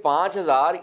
5000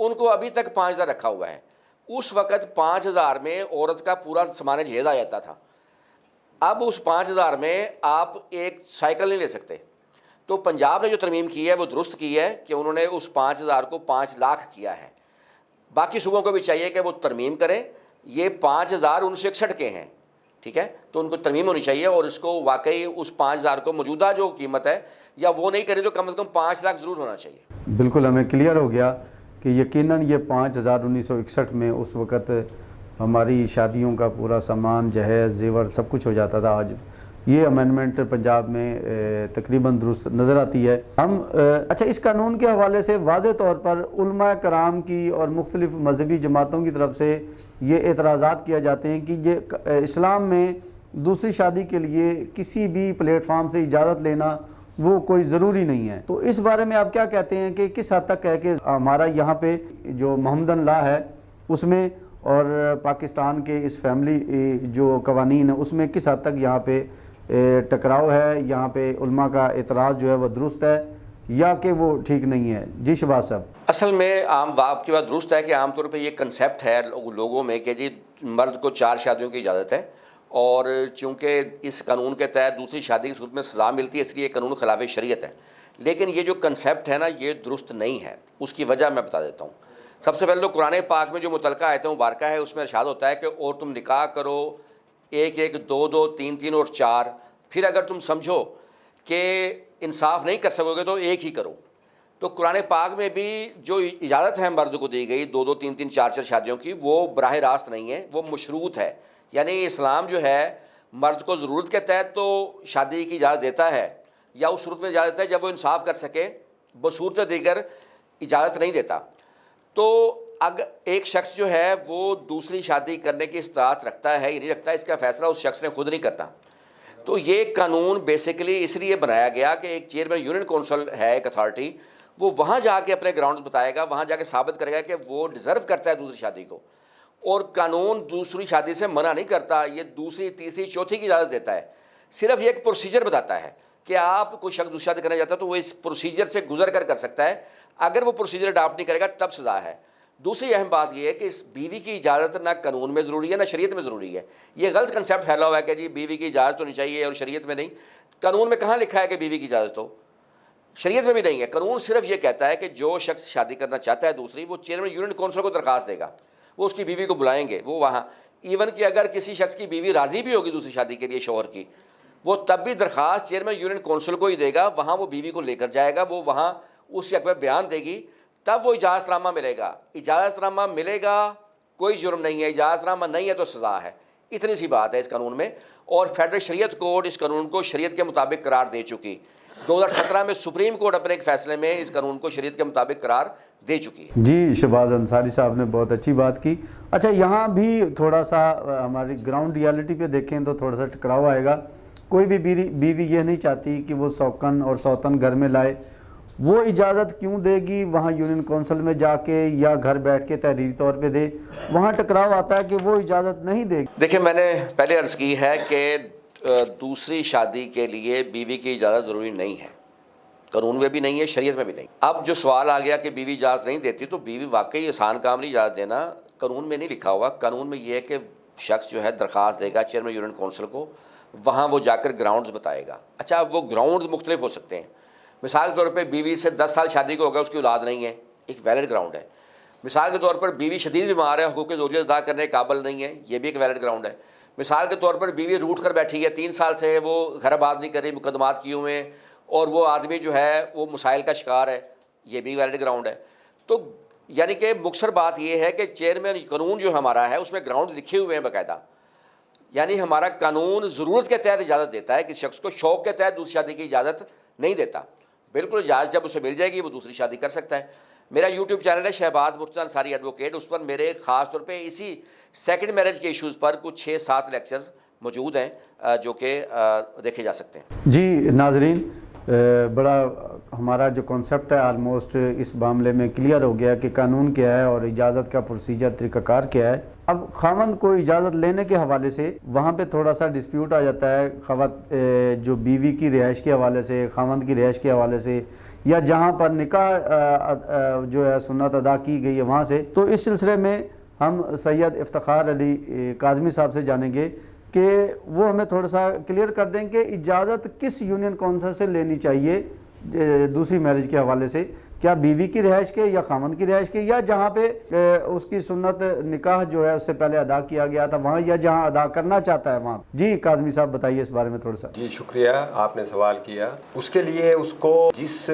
ان کو ابھی تک 5,000 رکھا ہوا ہے. اس وقت 5,000 میں عورت کا پورا سامان جہیز آ جاتا تھا. اب اس 5,000 میں آپ ایک سائیکل نہیں لے سکتے. تو پنجاب نے جو ترمیم کی ہے وہ درست کی ہے کہ انہوں نے اس 5,000 کو 5 لاکھ کیا ہے. باقی صوبوں کو بھی چاہیے کہ وہ ترمیم کریں. یہ 5,000 1961 کے ہیں, ٹھیک ہے, تو ان کو ترمیم ہونی چاہیے اور اس کو واقعی اس 5,000 کو موجودہ جو قیمت ہے یا وہ نہیں کریں تو کم از کم 5 لاکھ ضرور ہونا چاہیے. بالکل ہمیں کلیئر ہو گیا کہ یقیناً یہ 5,000 1961 میں اس وقت ہماری شادیوں کا پورا سامان جہیز زیور سب کچھ ہو جاتا تھا. آج یہ امینڈمنٹ پنجاب میں تقریباً درست نظر آتی ہے. ہم اچھا اس قانون کے حوالے سے واضح طور پر علماء کرام کی اور مختلف مذہبی جماعتوں کی طرف سے یہ اعتراضات کیا جاتے ہیں کہ یہ اسلام میں دوسری شادی کے لیے کسی بھی پلیٹ فارم سے اجازت لینا وہ کوئی ضروری نہیں ہے. تو اس بارے میں آپ کیا کہتے ہیں کہ کس حد تک ہے کہ ہمارا یہاں پہ جو محمدن لا ہے اس میں اور پاکستان کے اس فیملی جو قوانین ہیں اس میں کس حد تک یہاں پہ ٹکراؤ ہے, یہاں پہ علماء کا اعتراض جو ہے وہ درست ہے یا کہ وہ ٹھیک نہیں ہے؟ جی شہباز صاحب. اصل میں آپ کی بات درست ہے کہ عام طور پہ یہ کنسیپٹ ہے لوگوں میں کہ جی مرد کو 4 شادیوں کی اجازت ہے اور چونکہ اس قانون کے تحت دوسری شادی کی صورت میں سزا ملتی ہے اس لیے یہ قانون خلاف شریعت ہے. لیکن یہ جو کنسیپٹ ہے نا یہ درست نہیں ہے. اس کی وجہ میں بتا دیتا ہوں. سب سے پہلے تو قرآن پاک میں جو متعلقہ آیت مبارکہ ہے اس میں ارشاد ہوتا ہے کہ اور تم نکاح کرو 1 2 2 3 3 اور 4. پھر اگر تم سمجھو کہ انصاف نہیں کر سکو گے تو ایک ہی کرو. تو قرآن پاک میں بھی جو اجازت ہے مرد کو دی گئی 2 2 3 3 4 4 شادیوں کی وہ براہ راست نہیں ہے, وہ مشروط ہے. یعنی اسلام جو ہے مرد کو ضرورت کے تحت تو شادی کی اجازت دیتا ہے یا اس صورت میں اجازت دیتا ہے جب وہ انصاف کر سکے, بصورت دیگر اجازت نہیں دیتا. تو اگر ایک شخص جو ہے وہ دوسری شادی کرنے کی استطاعت رکھتا ہے یا نہیں رکھتا اس کا فیصلہ اس شخص نے خود نہیں کرنا. تو یہ قانون بیسیکلی اس لیے بنایا گیا کہ ایک چیئرمین یونین کونسل ہے ایک اتھارٹی, وہ وہاں جا کے اپنے گراؤنڈ بتائے گا, وہاں جا کے ثابت کرے گا کہ وہ ڈیزرو کرتا ہے دوسری شادی کو. اور قانون دوسری شادی سے منع نہیں کرتا, یہ دوسری تیسری چوتھی کی اجازت دیتا ہے. صرف یہ ایک پروسیجر بتاتا ہے کہ آپ کوئی شخص دوسری شادی کرنا چاہتا ہے تو وہ اس پروسیجر سے گزر کر سکتا ہے. اگر وہ پروسیجر اڈاپٹ نہیں کرے گا تب سزا ہے. دوسری اہم بات یہ ہے کہ اس بیوی کی اجازت نہ قانون میں ضروری ہے نہ شریعت میں ضروری ہے. یہ غلط کنسیپٹ پھیلا ہوا ہے کہ جی بیوی کی اجازت ہونی چاہیے اور شریعت میں نہیں. قانون میں کہاں لکھا ہے کہ بیوی کی اجازت ہو؟ شریعت میں بھی نہیں ہے. قانون صرف یہ کہتا ہے کہ جو شخص شادی کرنا چاہتا ہے دوسری, وہ چیئرمین یونین کونسل کو درخواست دے گا, وہ اس کی بیوی کو بلائیں گے, وہ وہاں ایون کہ اگر کسی شخص کی بیوی راضی بھی ہوگی دوسری شادی کے لیے شوہر کی, وہ تب بھی درخواست چیئرمین یونین کونسل کو ہی دے گا. وہاں وہ بیوی کو لے کر جائے گا, وہ وہاں اس حق میں بیان دے گی, تب وہ اجازت نامہ ملے گا. اجازت نامہ ملے گا, کوئی جرم نہیں ہے. اجازت نامہ نہیں ہے تو سزا ہے. اتنی سی بات ہے اس قانون میں. اور فیڈرل شریعت کوڈ اس قانون کو شریعت کے مطابق قرار دے چکی. 2017 میں سپریم کورٹ اپنے ایک فیصلے میں اس قانون کو شریعت کے مطابق قرار دے چکی ہے. جی شہباز انصاری صاحب نے بہت اچھی بات کی. اچھا یہاں بھی تھوڑا سا ہماری گراؤنڈ ریالٹی پہ دیکھیں تو تھوڑا سا ٹکراؤ آئے گا. کوئی بھی بیوی یہ نہیں چاہتی کہ وہ سوکن اور سوتن گھر میں لائے. وہ اجازت کیوں دے گی وہاں یونین کونسل میں جا کے یا گھر بیٹھ کے تحریری طور پہ دے؟ وہاں ٹکراؤ آتا ہے کہ وہ اجازت نہیں دے گی. دیکھیں میں نے پہلے عرض کی ہے کہ دوسری شادی کے لیے بیوی کی اجازت ضروری نہیں ہے. قانون میں بھی نہیں ہے, شریعت میں بھی نہیں. اب جو سوال آ گیا کہ بیوی اجازت نہیں دیتی, تو بیوی واقعی آسان کام نہیں اجازت دینا. قانون میں نہیں لکھا ہوا. قانون میں یہ ہے کہ شخص جو ہے درخواست دے گا چیئرمین یونین کونسل کو, وہاں وہ جا کر گراؤنڈز بتائے گا. اچھا اب وہ گراؤنڈز مختلف ہو سکتے ہیں. مثال کے طور پہ بیوی سے 10 سال شادی کو ہو گیا, اس کی اولاد نہیں ہے, ایک ویلڈ گراؤنڈ ہے. مثال کے طور پر بیوی شدید بیمار ہے, حقوق زوجیت ادا کرنے کے قابل نہیں ہے, یہ بھی ایک ویلڈ گراؤنڈ ہے. مثال کے طور پر بیوی روٹ کر بیٹھی ہے, 3 سال سے وہ گھر آباد نہیں کر رہی, مقدمات کیے ہوئے ہیں, اور وہ آدمی جو ہے وہ مسائل کا شکار ہے, یہ بھی ویلڈ گراؤنڈ ہے. تو یعنی کہ مختصر بات یہ ہے کہ چیئرمین قانون جو ہمارا ہے اس میں گراؤنڈ لکھے ہوئے ہیں باقاعدہ. یعنی ہمارا قانون ضرورت کے تحت اجازت دیتا ہے, کسی شخص کو شوق کے تحت دوسری شادی کی اجازت نہیں دیتا. بالکل اجازت جب اسے مل جائے گی وہ دوسری شادی کر سکتا ہے. میرا یوٹیوب چینل ہے شہباز مرتضیٰ انصاری ایڈوکیٹ, اس پر میرے خاص طور پہ اسی سیکنڈ میرج کے ایشوز پر کچھ 6-7 لیکچرز موجود ہیں جو کہ دیکھے جا سکتے ہیں. جی ناظرین, بڑا ہمارا جو کانسیپٹ ہے آلموسٹ اس معاملے میں کلیئر ہو گیا کہ قانون کیا ہے اور اجازت کا پروسیجر طریقہ کار کیا ہے. اب خاوند کو اجازت لینے کے حوالے سے وہاں پہ تھوڑا سا ڈسپیوٹ آ جاتا ہے. جو بیوی کی رہائش کے حوالے سے, خاوند کی رہائش کے حوالے سے, یا جہاں پر نکاح جو ہے سنت ادا کی گئی ہے وہاں سے. تو اس سلسلے میں ہم سید افتخار علی کاظمی صاحب سے جانیں گے کہ وہ ہمیں تھوڑا سا کلیئر کر دیں کہ اجازت کس یونین کونسل سے لینی چاہیے دوسری میرج کے حوالے سے. کیا بیوی کی رہائش کے یا خامند کی رہائش کے, یا جہاں پہ اس کی سنت نکاح جو ہے اس سے پہلے ادا کیا گیا تھا وہاں, یا جہاں ادا کرنا چاہتا ہے وہاں. جی کاظمی صاحب بتائیے اس بارے میں تھوڑا سا. جی شکریہ, آپ نے سوال کیا. اس کے لیے اس کو جس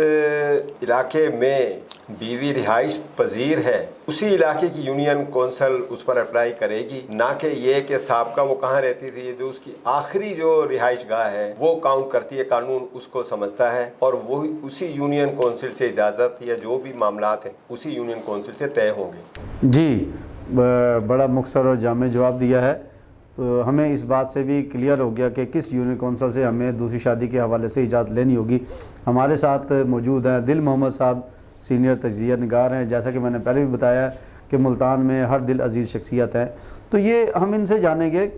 علاقے میں بیوی رہائش پذیر ہے اسی علاقے کی یونین کونسل اس پر اپلائی کرے گی, نہ کہ یہ کہ سابقہ وہ کہاں رہتی تھی. جو اس کی آخری جو رہائش گاہ ہے وہ کاؤنٹ کرتی ہے, قانون اس کو سمجھتا ہے, اور وہ اسی یونین کونسل سے اجازت یا جو بھی معاملات ہیں اسی یونین کونسل سے طے ہوں گے. جی بڑا مختصر اور جامع جواب دیا ہے. تو ہمیں اس بات سے بھی کلیئر ہو گیا کہ کس یونین کونسل سے ہمیں دوسری شادی کے حوالے سے اجازت لینی ہوگی. ہمارے ساتھ موجود ہیں دل محمد صاحب, سینئر تجزیہ نگار ہیں. جیسا کہ میں نے پہلے بھی بتایا کہ ملتان میں ہر دل عزیز شخصیت ہیں. تو یہ ہم ان سے جانیں گے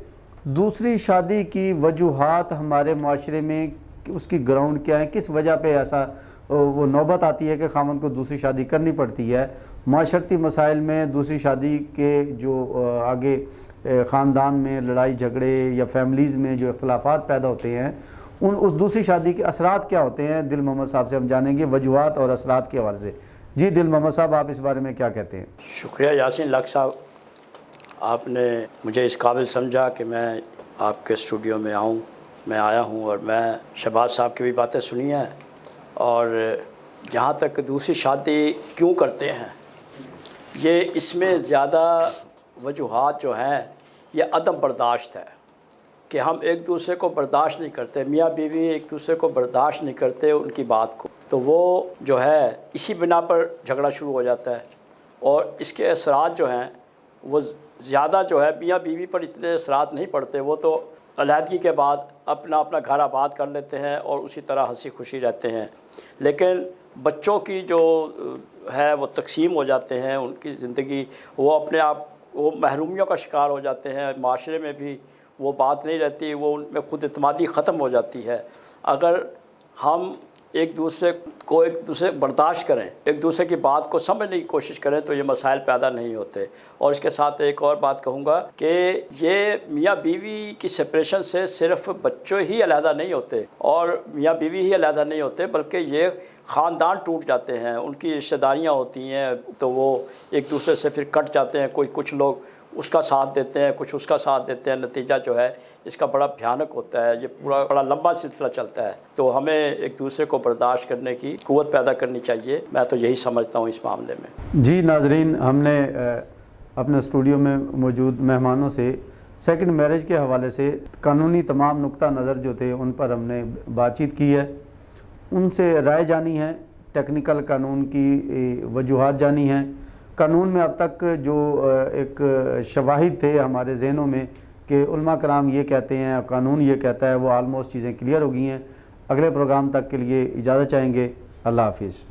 دوسری شادی کی وجوہات ہمارے معاشرے میں اس کی گراؤنڈ کیا ہے, کس وجہ پہ ایسا وہ نوبت آتی ہے کہ خامند کو دوسری شادی کرنی پڑتی ہے. معاشرتی مسائل میں دوسری شادی کے جو آگے خاندان میں لڑائی جھگڑے یا فیملیز میں جو اختلافات پیدا ہوتے ہیں اس دوسری شادی کے اثرات کیا ہوتے ہیں, دل محمد صاحب سے ہم جانیں گے وجوہات اور اثرات کے حوالے سے. جی دل محمد صاحب, آپ اس بارے میں کیا کہتے ہیں؟ شکریہ یاسین لق صاحب, آپ نے مجھے اس قابل سمجھا کہ میں آپ کے اسٹوڈیو میں آؤں. میں آیا ہوں اور میں شہباز صاحب کی بھی باتیں سنی ہیں. اور جہاں تک دوسری شادی کیوں کرتے ہیں, یہ اس میں زیادہ وجوہات جو ہیں یہ عدم برداشت ہے کہ ہم ایک دوسرے کو برداشت نہیں کرتے, میاں بیوی ایک دوسرے کو برداشت نہیں کرتے ان کی بات کو. تو وہ جو ہے اسی بنا پر جھگڑا شروع ہو جاتا ہے. اور اس کے اثرات جو ہیں وہ زیادہ جو ہے میاں بیوی پر اتنے اثرات نہیں پڑتے. وہ تو علیحدگی کے بعد اپنا گھر آباد کر لیتے ہیں اور اسی طرح ہنسی خوشی رہتے ہیں. لیکن بچوں کی جو ہے وہ تقسیم ہو جاتے ہیں, ان کی زندگی وہ اپنے آپ وہ محرومیوں کا شکار ہو جاتے ہیں. معاشرے میں بھی وہ بات نہیں رہتی, وہ ان میں خود اعتمادی ختم ہو جاتی ہے. اگر ہم ایک دوسرے برداشت کریں, ایک دوسرے کی بات کو سمجھنے کی کوشش کریں تو یہ مسائل پیدا نہیں ہوتے. اور اس کے ساتھ ایک اور بات کہوں گا کہ یہ میاں بیوی کی سپریشن سے صرف بچوں ہی علیحدہ نہیں ہوتے اور میاں بیوی ہی علیحدہ نہیں ہوتے, بلکہ یہ خاندان ٹوٹ جاتے ہیں, ان کی رشتہ داریاں ہوتی ہیں تو وہ ایک دوسرے سے پھر کٹ جاتے ہیں. کچھ لوگ اس کا ساتھ دیتے ہیں, کچھ اس کا ساتھ دیتے ہیں. نتیجہ جو ہے اس کا بڑا بھیانک ہوتا ہے. یہ بڑا لمبا سلسلہ چلتا ہے. تو ہمیں ایک دوسرے کو برداشت کرنے کی قوت پیدا کرنی چاہیے. میں تو یہی سمجھتا ہوں اس معاملے میں. جی ناظرین, ہم نے اپنے اسٹوڈیو میں موجود مہمانوں سے سیکنڈ میرج کے حوالے سے قانونی تمام نقطہ نظر جو تھے ان پر ہم نے بات چیت کی ہے. ان سے رائے جانی ہے, ٹیکنیکل قانون کی وجوہات جانی ہیں. قانون میں اب تک جو ایک شواہد تھے ہمارے ذہنوں میں کہ علماء کرام یہ کہتے ہیں, قانون یہ کہتا ہے, وہ آلموسٹ چیزیں کلیئر ہو گئی ہیں. اگلے پروگرام تک کے لیے اجازت چاہیں گے. اللہ حافظ.